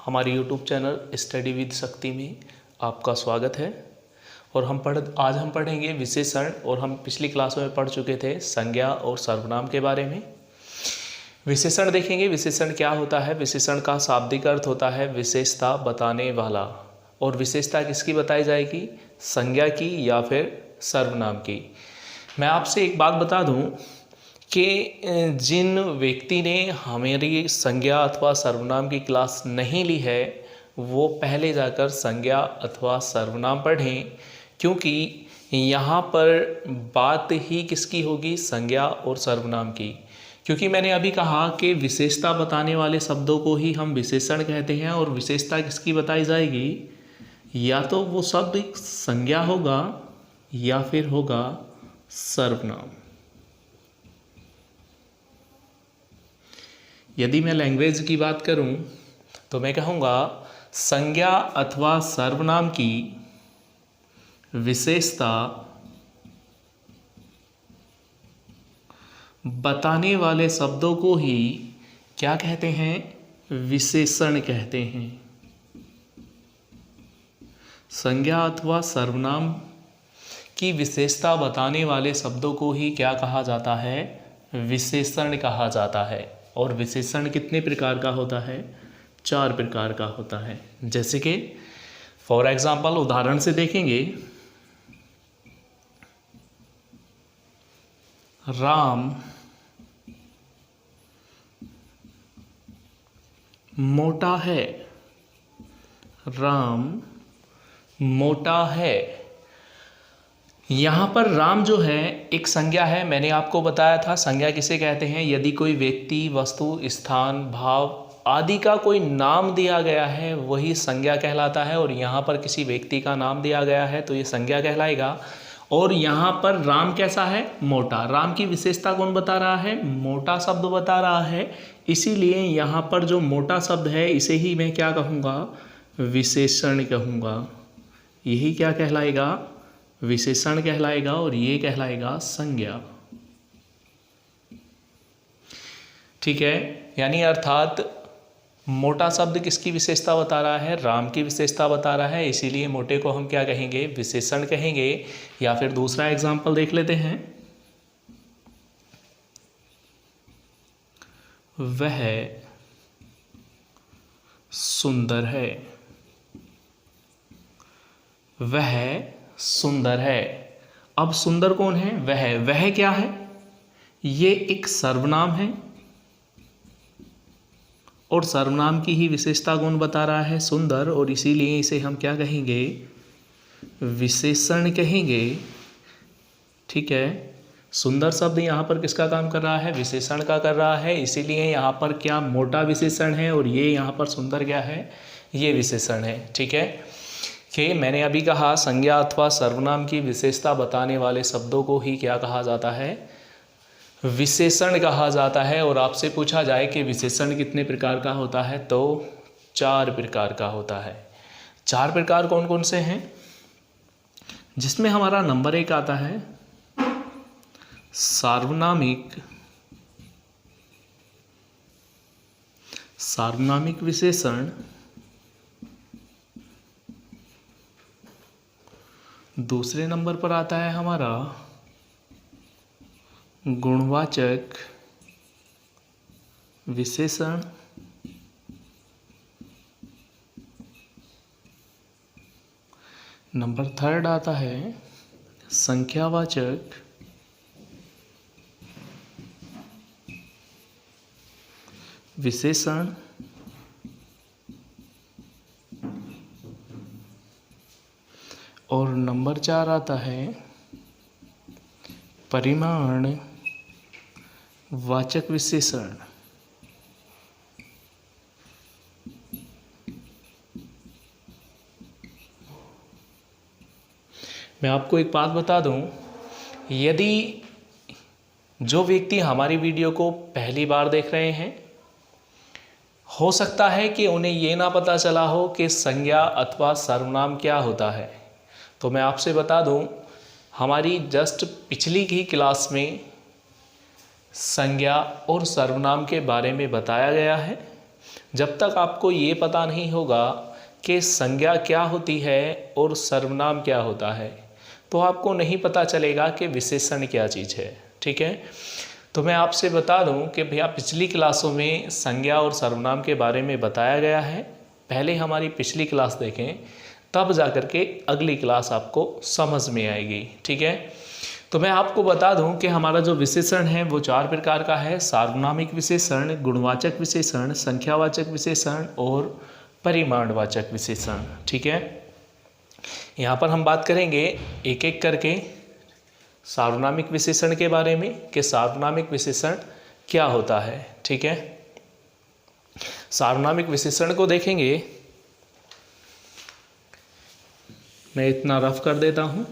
हमारे YouTube channel study with शक्ति में आपका स्वागत है। और आज हम पढ़ेंगे विशेषण। और हम पिछली क्लासों में पढ़ चुके थे संज्ञा और सर्वनाम के बारे में। विशेषण देखेंगे। विशेषण क्या होता है? विशेषण का शाब्दिक अर्थ होता है विशेषता बताने वाला। और विशेषता किसकी बताई जाएगी? संज्ञा की या फिर सर्वनाम की। मैं आपसे एक बात बता दूं कि जिन व्यक्ति ने हमारी संज्ञा अथवा सर्वनाम की क्लास नहीं ली है वो पहले जाकर संज्ञा अथवा सर्वनाम पढ़ें, क्योंकि यहाँ पर बात ही किसकी होगी? संज्ञा और सर्वनाम की। क्योंकि मैंने अभी कहा कि विशेषता बताने वाले शब्दों को ही हम विशेषण कहते हैं। और विशेषता किसकी बताई जाएगी? या तो वो शब्द संज्ञा होगा या फिर होगा सर्वनाम। यदि मैं लैंग्वेज की बात करूं तो मैं कहूँगा संज्ञा अथवा सर्वनाम की विशेषता बताने वाले शब्दों को ही क्या कहते हैं? विशेषण कहते हैं। संज्ञा अथवा सर्वनाम की विशेषता बताने वाले शब्दों को ही क्या कहा जाता है? विशेषण कहा जाता है। और विशेषण कितने प्रकार का होता है? 4 प्रकार का होता है। जैसे कि फॉर एग्जाम्पल उदाहरण से देखेंगे, राम मोटा है। राम मोटा है। यहाँ पर राम जो है एक संज्ञा है। मैंने आपको बताया था संज्ञा किसे कहते हैं? यदि कोई व्यक्ति, वस्तु, स्थान, भाव आदि का कोई नाम दिया गया है वही संज्ञा कहलाता है। और यहाँ पर किसी व्यक्ति का नाम दिया गया है तो ये संज्ञा कहलाएगा। और यहाँ पर राम कैसा है? मोटा। राम की विशेषता कौन बता रहा है? मोटा शब्द बता रहा है। इसीलिए यहाँ पर जो मोटा शब्द है इसे ही मैं क्या कहूँगा? विशेषण कहूँगा। यही क्या कहलाएगा? विशेषण कहलाएगा। और ये कहलाएगा संज्ञा। ठीक है। यानी अर्थात मोटा शब्द किसकी विशेषता बता रहा है? राम की विशेषता बता रहा है। इसीलिए मोटे को हम क्या कहेंगे? विशेषण कहेंगे। या फिर दूसरा एग्जाम्पल देख लेते हैं। वह सुंदर है। वह सुंदर है। अब सुंदर कौन है? वह क्या है? ये एक सर्वनाम है। और सर्वनाम की ही विशेषता कौन बता रहा है? सुंदर। और इसीलिए इसे हम क्या कहेंगे? विशेषण कहेंगे। ठीक है। सुंदर शब्द यहाँ पर किसका काम कर रहा है? विशेषण का कर रहा है। इसीलिए यहाँ पर क्या मोटा विशेषण है और ये यहाँ पर सुंदर क्या है? ये विशेषण है। ठीक है। कि मैंने अभी कहा संज्ञा अथवा सर्वनाम की विशेषता बताने वाले शब्दों को ही क्या कहा जाता है? विशेषण कहा जाता है। और आपसे पूछा जाए कि विशेषण कितने प्रकार का होता है तो 4 प्रकार का होता है। 4 प्रकार कौन कौन से हैं? जिसमें हमारा नंबर 1 आता है सार्वनामिक। सार्वनामिक विशेषण। दूसरे नंबर पर आता है हमारा गुणवाचक विशेषण। नंबर 3 आता है संख्यावाचक विशेषण। और नंबर 4 आता है परिमाण वाचक विशेषण। मैं आपको एक बात बता दूं, यदि जो व्यक्ति हमारी वीडियो को पहली बार देख रहे हैं, हो सकता है कि उन्हें ये ना पता चला हो कि संज्ञा अथवा सर्वनाम क्या होता है। तो मैं आपसे बता दूं, हमारी जस्ट पिछली की क्लास में संज्ञा और सर्वनाम के बारे में बताया गया है। जब तक आपको ये पता नहीं होगा कि संज्ञा क्या होती है और सर्वनाम क्या होता है, तो आपको नहीं पता चलेगा कि विशेषण क्या चीज़ है। ठीक है, तो मैं आपसे बता दूं कि भैया पिछली क्लासों में संज्ञा और सर्वनाम के बारे में बताया गया है। पहले हमारी पिछली क्लास देखें, तब जाकर के अगली क्लास आपको समझ में आएगी। ठीक है, तो मैं आपको बता दूं कि हमारा जो विशेषण है वो 4 प्रकार का है। सार्वनामिक विशेषण, गुणवाचक विशेषण, संख्यावाचक विशेषण और परिमाणवाचक विशेषण। ठीक है, यहाँ पर हम बात करेंगे एक एक करके सार्वनामिक विशेषण के बारे में कि सार्वनामिक विशेषण क्या होता है। ठीक है, सार्वनामिक विशेषण को देखेंगे, मैं इतना रफ कर देता हूँ।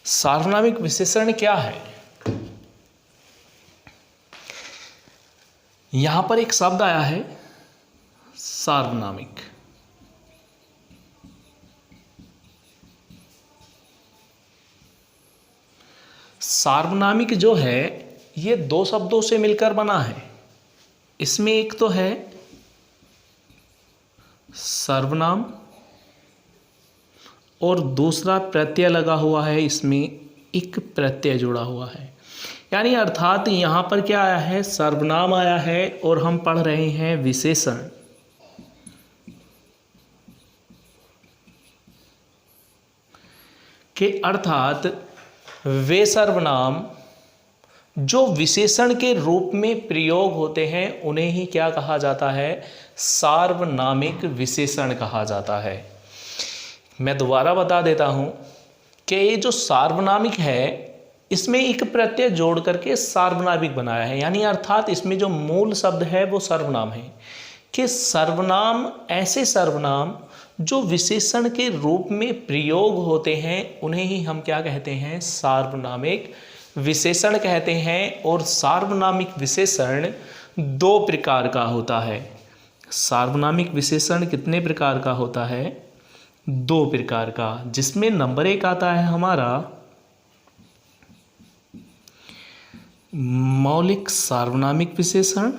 सार्वनामिक विशेषण क्या है? यहां पर एक शब्द आया है सार्वनामिक। सार्वनामिक जो है ये 2 शब्दों से मिलकर बना है। इसमें एक तो है सर्वनाम और दूसरा प्रत्यय लगा हुआ है, इसमें एक प्रत्यय जुड़ा हुआ है। यानी अर्थात यहाँ पर क्या आया है, सर्वनाम आया है और हम पढ़ रहे हैं विशेषण। के अर्थात वे सर्वनाम जो विशेषण के रूप में प्रयोग होते हैं उन्हें ही क्या कहा जाता है, सार्वनामिक विशेषण कहा जाता है। मैं दोबारा बता देता हूं कि ये जो सार्वनामिक है इसमें एक प्रत्यय जोड़ करके सार्वनामिक बनाया है। यानी अर्थात इसमें जो मूल शब्द है वो सर्वनाम है। कि सर्वनाम ऐसे सर्वनाम जो विशेषण के रूप में प्रयोग होते हैं उन्हें ही हम क्या कहते हैं, सार्वनामिक विशेषण कहते हैं। और सार्वनामिक विशेषण 2 प्रकार का होता है। सार्वनामिक विशेषण कितने प्रकार का होता है, 2 प्रकार का, जिसमें नंबर 1 आता है हमारा मौलिक सार्वनामिक विशेषण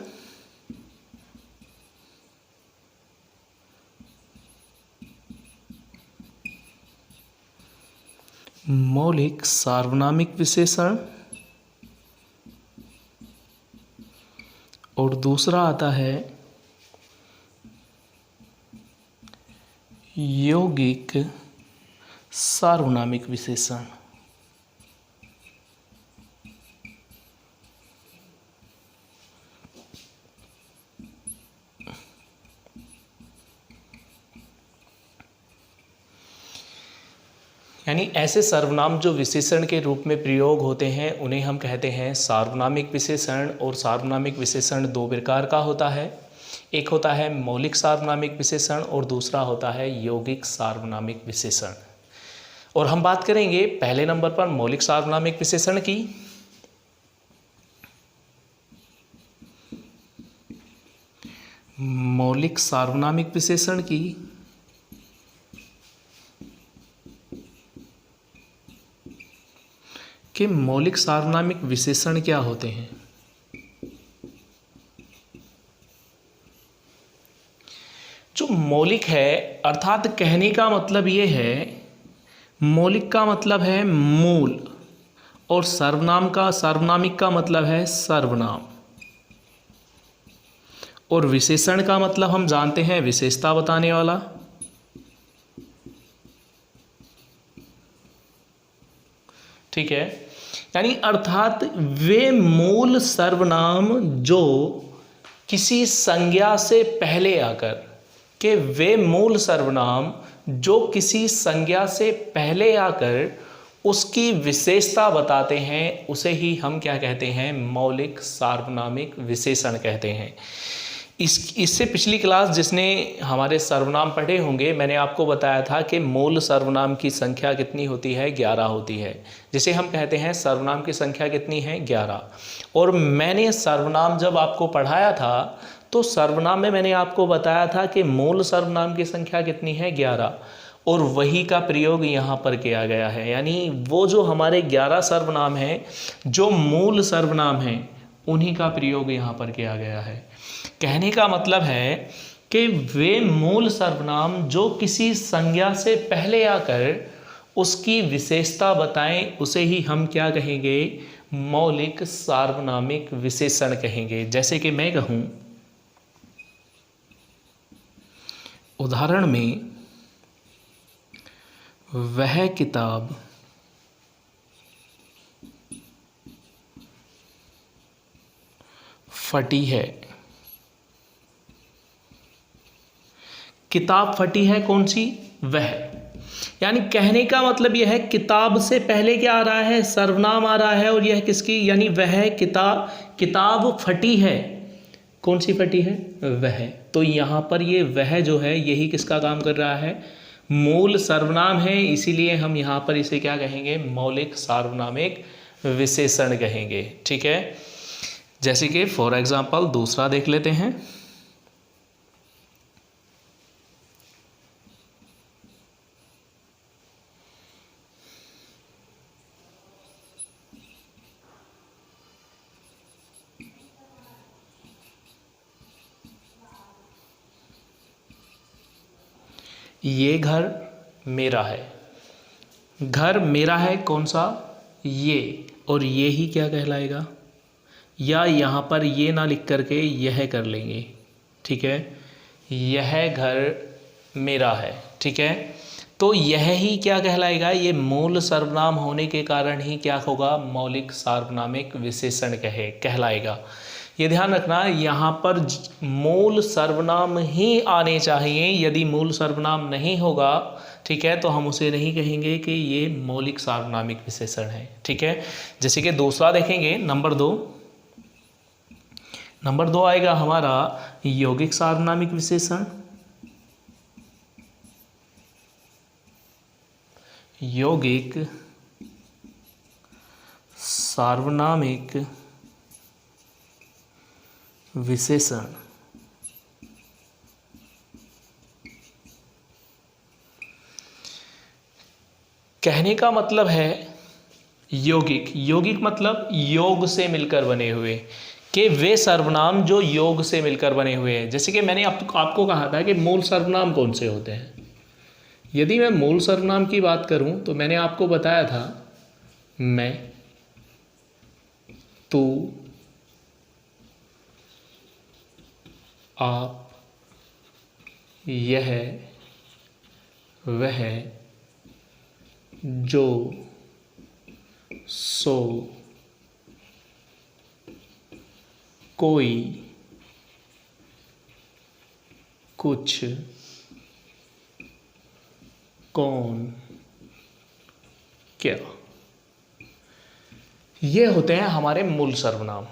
मौलिक सार्वनामिक विशेषण और दूसरा आता है यौगिक सार्वनामिक विशेषण। यानी ऐसे सर्वनाम जो विशेषण के रूप में प्रयोग होते हैं उन्हें हम कहते हैं सार्वनामिक विशेषण। और सार्वनामिक विशेषण 2 प्रकार का होता है। एक होता है मौलिक सार्वनामिक विशेषण और दूसरा होता है यौगिक सार्वनामिक विशेषण। और हम बात करेंगे पहले नंबर पर मौलिक सार्वनामिक विशेषण की। मौलिक सार्वनामिक विशेषण की कि मौलिक सार्वनामिक विशेषण क्या होते हैं। जो मौलिक है अर्थात कहने का मतलब ये है, मौलिक का मतलब है मूल और सार्वनामिक का मतलब है सर्वनाम। और विशेषण का मतलब हम जानते हैं विशेषता बताने वाला। ठीक है, यानी अर्थात वे मूल सर्वनाम जो किसी संज्ञा से पहले आकर के वे मूल सर्वनाम जो किसी संज्ञा से पहले आकर उसकी विशेषता बताते हैं, उसे ही हम क्या कहते हैं, मौलिक सार्वनामिक विशेषण कहते हैं। इससे पिछली क्लास जिसने हमारे सर्वनाम पढ़े होंगे, मैंने आपको बताया था कि मूल सर्वनाम की संख्या कितनी होती है, 11 होती है। जिसे हम कहते हैं सर्वनाम की संख्या कितनी है, 11। और मैंने सर्वनाम जब आपको पढ़ाया था तो सर्वनाम में मैंने आपको बताया था कि मूल सर्वनाम की संख्या कितनी है, 11। और वही का प्रयोग यहाँ पर किया गया है, यानी वो जो हमारे 11 सर्वनाम हैं, जो मूल सर्वनाम हैं, उन्हीं का प्रयोग यहाँ पर किया गया है। कहने का मतलब है कि वे मूल सर्वनाम जो किसी संज्ञा से पहले आकर उसकी विशेषता बताएं, उसे ही हम क्या कहेंगे, मौलिक सार्वनामिक विशेषण कहेंगे। जैसे कि मैं कहूँ, उदाहरण में, वह किताब फटी है। किताब फटी है, कौन सी, वह। यानी कहने का मतलब यह है, किताब से पहले क्या आ रहा है, सर्वनाम आ रहा है, और यह किसकी, यानी वह किताब फटी है। कौन सी फटी है, वह। तो यहाँ पर ये वह जो है, यही किसका काम कर रहा है, मूल सर्वनाम है, इसीलिए हम यहाँ पर इसे क्या कहेंगे, मौलिक सार्वनामिक विशेषण कहेंगे। ठीक है। जैसे कि फॉर एग्जाम्पल दूसरा देख लेते हैं। ये घर मेरा है। घर मेरा है, कौन सा, ये। और ये ही क्या कहलाएगा, या यहाँ पर ये ना लिख करके यह कर लेंगे। ठीक है, यह घर मेरा है। ठीक है, तो यह ही क्या कहलाएगा, ये मूल सर्वनाम होने के कारण ही क्या होगा, मौलिक सार्वनामिक विशेषण कहलाएगा। ये ध्यान रखना, यहाँ पर मूल सर्वनाम ही आने चाहिए। यदि मूल सर्वनाम नहीं होगा, ठीक है, तो हम उसे नहीं कहेंगे कि ये मौलिक सार्वनामिक विशेषण है। ठीक है। जैसे कि दूसरा देखेंगे, नंबर 2। नंबर 2 आएगा हमारा यौगिक सार्वनामिक विशेषण। यौगिक सार्वनामिक विशेषण। कहने का मतलब है यौगिक मतलब योग से मिलकर बने हुए, कि वे सर्वनाम जो योग से मिलकर बने हुए हैं। जैसे कि मैंने आपको कहा था कि मूल सर्वनाम कौन से होते हैं। यदि मैं मूल सर्वनाम की बात करूं तो मैंने आपको बताया था, मैं, तू, आप, यह, वह, जो, सो, कोई, कुछ, कौन, क्या। ये होते हैं हमारे मूल सर्वनाम,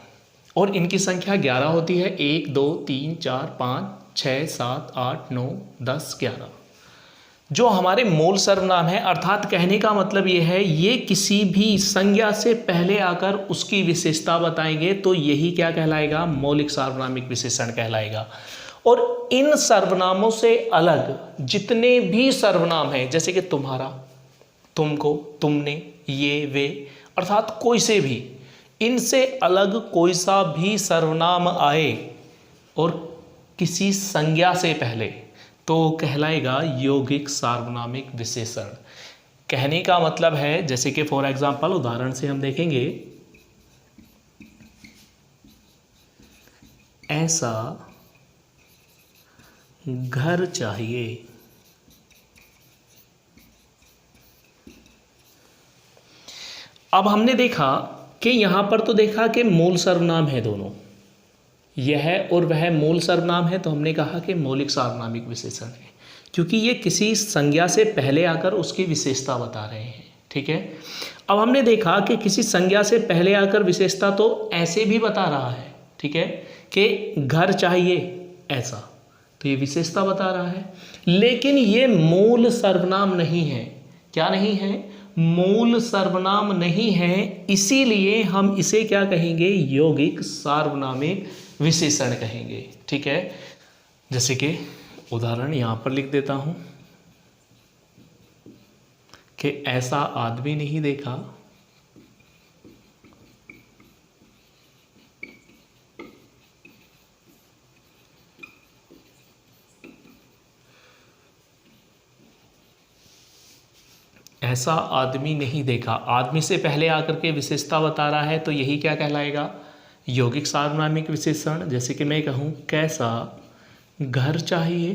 और इनकी संख्या 11 होती है। 1 2 3 4 5 6 7 8 9 10 11। जो हमारे मूल सर्वनाम है, अर्थात कहने का मतलब ये है, ये किसी भी संज्ञा से पहले आकर उसकी विशेषता बताएंगे, तो यही क्या कहलाएगा, मौलिक सार्वनामिक विशेषण कहलाएगा। और इन सर्वनामों से अलग जितने भी सर्वनाम हैं, जैसे कि तुम्हारा, तुमको, तुमने, ये, वे, अर्थात कोई से भी, इनसे अलग कोई सा भी सर्वनाम आए और किसी संज्ञा से पहले, तो कहलाएगा यौगिक सार्वनामिक विशेषण। कहने का मतलब है, जैसे कि फॉर एग्जांपल उदाहरण से हम देखेंगे, ऐसा घर चाहिए। अब हमने देखा कि यहाँ पर तो देखा कि मूल सर्वनाम है दोनों, यह और वह मूल सर्वनाम है, तो हमने कहा कि मौलिक सार्वनामिक विशेषण है, क्योंकि ये किसी संज्ञा से पहले आकर उसकी विशेषता बता रहे हैं। ठीक है। अब हमने देखा कि किसी संज्ञा से पहले आकर विशेषता तो ऐसे भी बता रहा है, ठीक है, कि घर चाहिए ऐसा, तो ये विशेषता बता रहा है, लेकिन ये मूल सर्वनाम नहीं है। क्या नहीं है? मूल सर्वनाम नहीं है, इसीलिए हम इसे क्या कहेंगे? यौगिक सार्वनामिक विशेषण कहेंगे, ठीक है। जैसे कि उदाहरण यहाँ पर लिख देता हूँ कि ऐसा आदमी नहीं देखा, ऐसा आदमी नहीं देखा। आदमी से पहले आकर के विशेषता बता रहा है, तो यही क्या कहलाएगा? यौगिक सार्वनामिक विशेषण। जैसे कि मैं कहूँ कैसा घर चाहिए,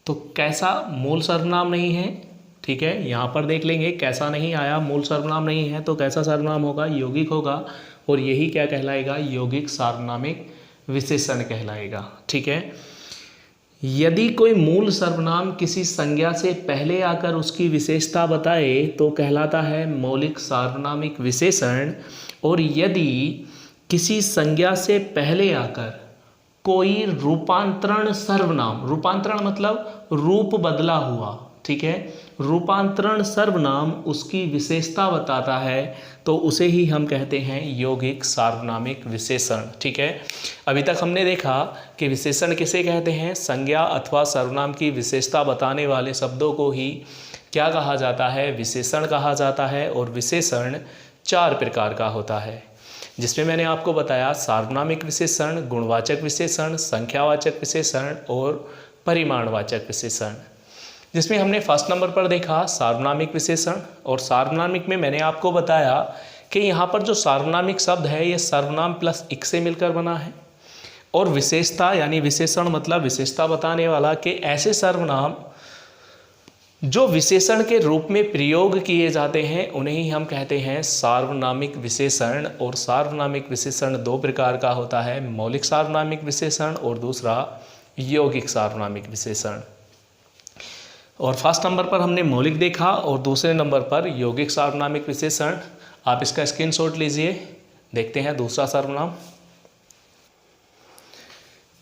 तो कैसा मूल सर्वनाम नहीं है, ठीक है। यहाँ पर देख लेंगे कैसा नहीं आया, मूल सर्वनाम नहीं है, तो कैसा सर्वनाम होगा? यौगिक होगा, और यही क्या कहलाएगा? यौगिक सार्वनामिक विशेषण कहलाएगा, ठीक है। यदि कोई मूल सर्वनाम किसी संज्ञा से पहले आकर उसकी विशेषता बताए तो कहलाता है मौलिक सार्वनामिक विशेषण। और यदि किसी संज्ञा से पहले आकर कोई रूपांतरण सर्वनाम, रूपांतरण मतलब रूप बदला हुआ, ठीक है, रूपांतरण सर्वनाम उसकी विशेषता बताता है, तो उसे ही हम कहते हैं यौगिक सार्वनामिक विशेषण, ठीक है। अभी तक हमने देखा कि विशेषण किसे कहते हैं? संज्ञा अथवा सर्वनाम की विशेषता बताने वाले शब्दों को ही क्या कहा जाता है? विशेषण कहा जाता है। और विशेषण 4 प्रकार का होता है, जिसमें मैंने आपको बताया सार्वनामिक विशेषण, गुणवाचक विशेषण, संख्यावाचक विशेषण और परिमाणवाचक विशेषण। जिसमें हमने फर्स्ट नंबर पर देखा सार्वनामिक विशेषण। और सार्वनामिक में मैंने आपको बताया कि यहाँ पर जो सार्वनामिक शब्द है ये सर्वनाम प्लस इक से मिलकर बना है। और विशेषता यानी विशेषण मतलब विशेषता बताने वाला, कि ऐसे सर्वनाम जो विशेषण के रूप में प्रयोग किए जाते हैं उन्हें ही हम कहते हैं सार्वनामिक विशेषण। और सार्वनामिक विशेषण 2 प्रकार का होता है, मौलिक सार्वनामिक विशेषण और दूसरा यौगिक सार्वनामिक विशेषण। और फर्स्ट नंबर पर हमने मौलिक देखा और दूसरे नंबर पर यौगिक सार्वनामिक विशेषण। आप इसका स्क्रीनशॉट लीजिए, देखते हैं दूसरा सर्वनाम।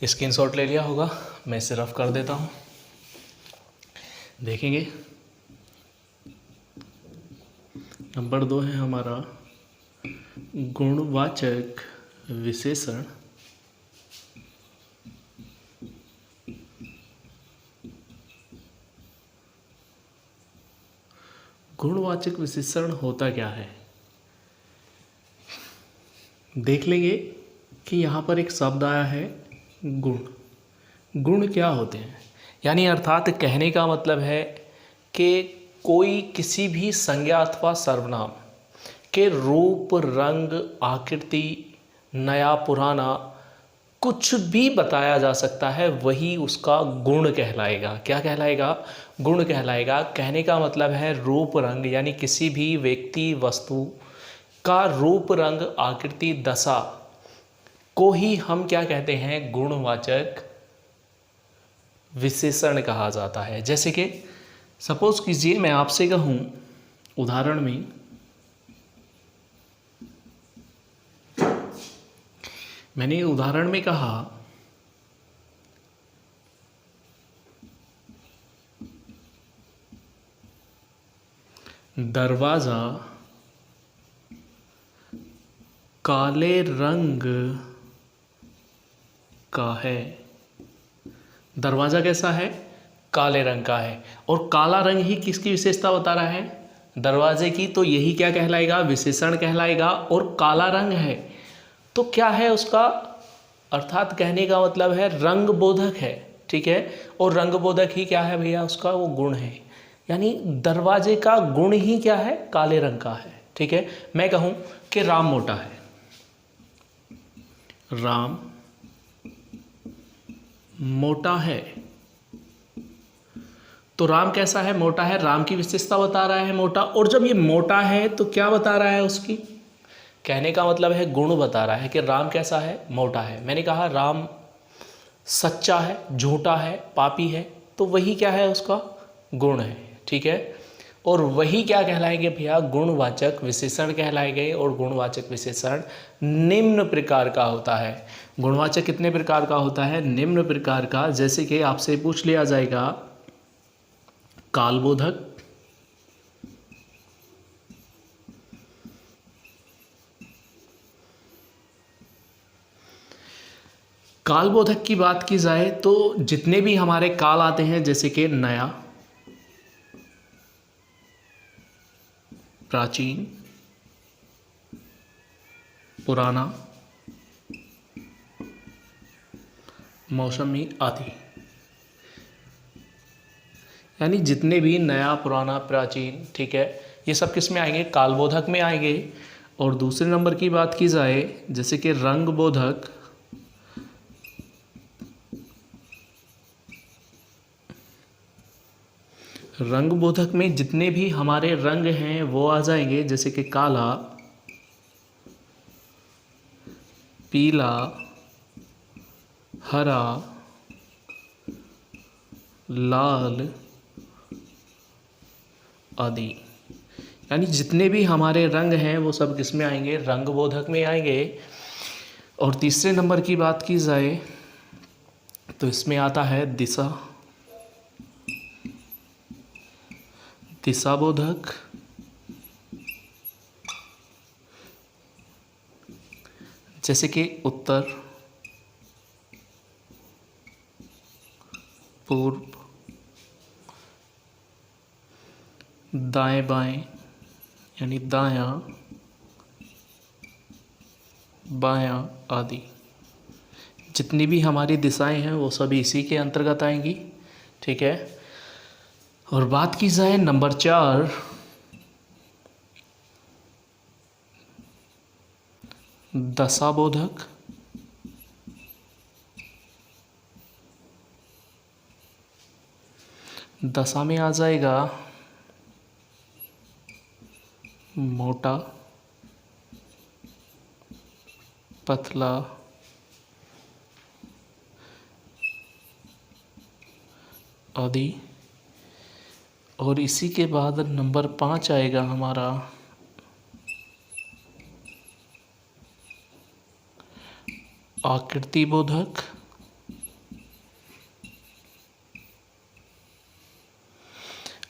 स्क्रीनशॉट ले लिया होगा, मैं इसे रफ कर देता हूँ, देखेंगे। नंबर 2 है हमारा गुणवाचक विशेषण। गुणवाचक विशेषण होता क्या है? देख लेंगे कि यहाँ पर एक शब्द आया है गुण। गुण क्या होते हैं? यानी अर्थात कहने का मतलब है कि कोई किसी भी संज्ञा अथवा सर्वनाम के रूप, रंग, आकृति, नया पुराना कुछ भी बताया जा सकता है, वही उसका गुण कहलाएगा। क्या कहलाएगा? गुण कहलाएगा। कहने का मतलब है रूप, रंग, यानी किसी भी व्यक्ति, वस्तु का रूप, रंग, आकृति, दशा को ही हम क्या कहते हैं? गुणवाचक विशेषण कहा जाता है। जैसे कि सपोज कीजिए मैं आपसे कहूँ उदाहरण में, मैंने उदाहरण में कहा दरवाज़ा काले रंग का है। दरवाज़ा कैसा है? काले रंग का है। और काला रंग ही किसकी विशेषता बता रहा है? दरवाजे की। तो यही क्या कहलाएगा? विशेषण कहलाएगा। और काला रंग है तो क्या है उसका? अर्थात कहने का मतलब है रंग बोधक है, ठीक है। और रंग बोधक ही क्या है भैया? उसका वो गुण है। यानी दरवाजे का गुण ही क्या है? काले रंग का है, ठीक है। मैं कहूँ कि राम मोटा है, राम मोटा है, तो राम कैसा है? मोटा है। राम की विशेषता बता रहा है मोटा। और जब ये मोटा है तो क्या बता रहा है? उसकी कहने का मतलब है गुण बता रहा है कि राम कैसा है? मोटा है। मैंने कहा राम सच्चा है, झूठा है, पापी है, तो वही क्या है, उसका गुण है। ठीक है, और वही क्या कहलाएंगे भैया, गुणवाचक विशेषण कहलाएंगे। और गुणवाचक विशेषण निम्न प्रकार का होता है। गुणवाचक कितने प्रकार का होता है, निम्न प्रकार का। जैसे कि आपसे पूछ लिया जाएगा कालबोधक, कालबोधक की बात की जाए तो जितने भी हमारे काल आते हैं, जैसे कि नया, प्राचीन, पुराना, मौसमी आदि, यानी जितने भी नया, पुराना, प्राचीन, ठीक है, ये सब किस में आएंगे, कालबोधक में आएंगे। और दूसरे नंबर की बात की जाए, जैसे कि रंगबोधक, रंगबोधक में जितने भी हमारे रंग हैं वो आ जाएंगे, जैसे कि काला, पीला, हरा, लाल आदि। यानी जितने भी हमारे रंग हैं वो सब किस में आएंगे, रंगबोधक में आएंगे। और तीसरे नंबर की बात की जाए तो इसमें आता है दिशा, दिशाबोधक, जैसे कि उत्तर, पूर्व, दाएं बाएं, यानी दायां बायां आदि। जितनी भी हमारी दिशाएं हैं वो सभी इसी के अंतर्गत आएंगी। ठीक है, और बात की जाए नंबर 4, दशाबोधक, दशा में आ जाएगा मोटा, पतला, आदि। और इसी के बाद नंबर 5 आएगा हमारा आकृति बोधक,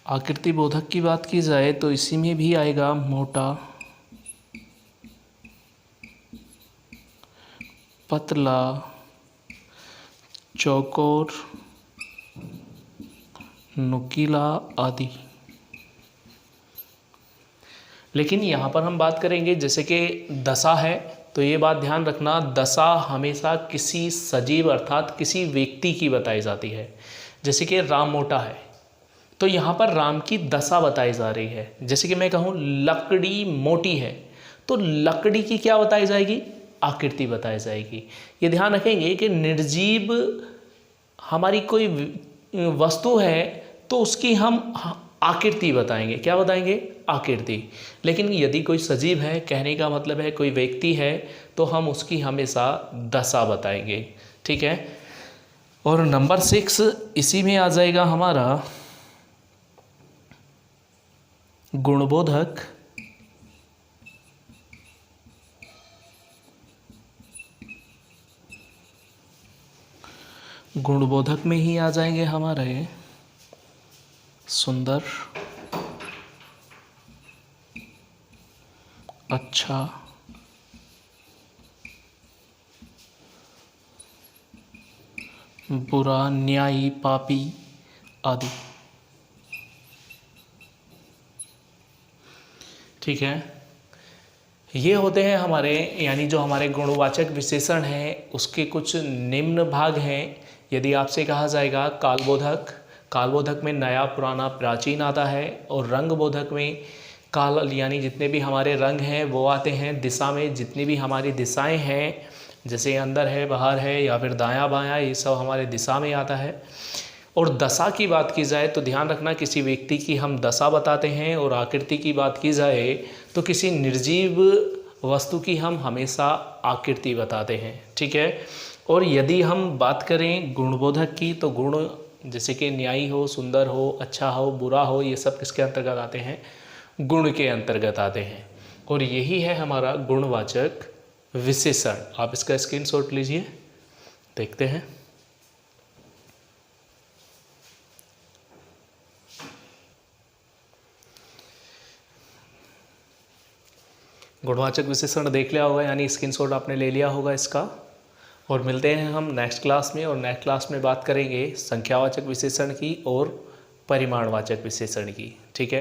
आकृति बोधक की बात की जाए तो इसी में भी आएगा मोटा, पतला, चौकोर, नुकीला आदि। लेकिन यहाँ पर हम बात करेंगे, जैसे कि दशा है तो ये बात ध्यान रखना, दशा हमेशा किसी सजीव अर्थात किसी व्यक्ति की बताई जाती है। जैसे कि राम मोटा है तो यहाँ पर राम की दशा बताई जा रही है। जैसे कि मैं कहूँ लकड़ी मोटी है तो लकड़ी की क्या बताई जाएगी, आकृति बताई जाएगी। ये ध्यान रखेंगे कि निर्जीव हमारी कोई वस्तु है तो उसकी हम आकृति बताएंगे, क्या बताएंगे, आकृति। लेकिन यदि कोई सजीव है, कहने का मतलब है कोई व्यक्ति है, तो हम उसकी हमेशा दशा बताएंगे। ठीक है, और नंबर 6 इसी में आ जाएगा हमारा गुणबोधक, गुणबोधक में ही आ जाएंगे हमारे सुंदर, अच्छा, बुरा, न्यायी, पापी आदि। ठीक है, ये होते हैं हमारे, यानी जो हमारे गुणवाचक विशेषण हैं उसके कुछ निम्न भाग हैं। यदि आपसे कहा जाएगा कालबोधक, कालबोधक में नया, पुराना, प्राचीन आता है। और रंगबोधक में काल यानी जितने भी हमारे रंग हैं वो आते हैं। दिशा में जितनी भी हमारी दिशाएं हैं, जैसे अंदर है, बाहर है, या फिर दायां बायां, ये सब हमारे दिशा में आता है। और दशा की बात की जाए तो ध्यान रखना, किसी व्यक्ति की हम दशा बताते हैं। और आकृति की बात की जाए तो किसी निर्जीव वस्तु की हम हमेशा आकृति बताते हैं। ठीक है, और यदि हम बात करें गुणबोधक की तो गुण जैसे कि न्यायी हो, सुंदर हो, अच्छा हो, बुरा हो, ये सब किसके अंतर्गत आते हैं? गुण के अंतर्गत आते हैं। और यही है हमारा गुणवाचक विशेषण। आप इसका स्क्रीनशॉट लीजिए, देखते हैं। गुणवाचक विशेषण देख लिया होगा, यानी स्क्रीनशॉट आपने ले लिया होगा इसका। और मिलते हैं हम नेक्स्ट क्लास में, और नेक्स्ट क्लास में बात करेंगे संख्यावाचक विशेषण की और परिमाणवाचक विशेषण की। ठीक है।